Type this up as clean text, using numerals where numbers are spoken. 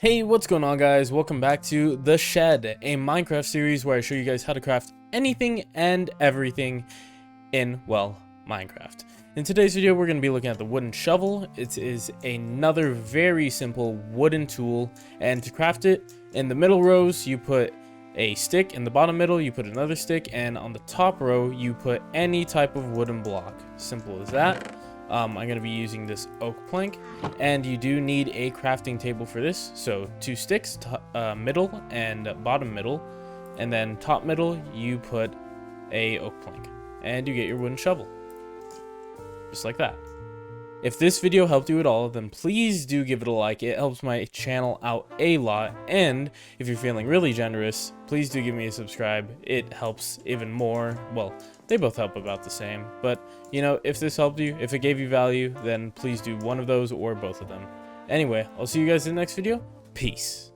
Hey, what's going on, guys? Welcome back to The Shed, a Minecraft series where I show you guys how to craft anything and everything in, well, Minecraft. In today's video, we're going to be looking at the wooden shovel. It is another very simple wooden tool, and to craft it, in the middle rows, you put a stick, in the bottom middle, you put another stick, and on the top row, you put any type of wooden block. Simple as that. I'm going to be using this oak plank, and you do need a crafting table for this. So 2 sticks, middle and bottom middle, and then top middle you put a oak plank, and you get your wooden shovel. Just like that. If this video helped you at all, then please do give it a like. It helps my channel out a lot, and if you're feeling really generous, please do give me a subscribe. It helps even more. Well, they both help about the same, but you know, if this helped you, if it gave you value, then please do one of those or both of them. Anyway, I'll see you guys in the next video. Peace.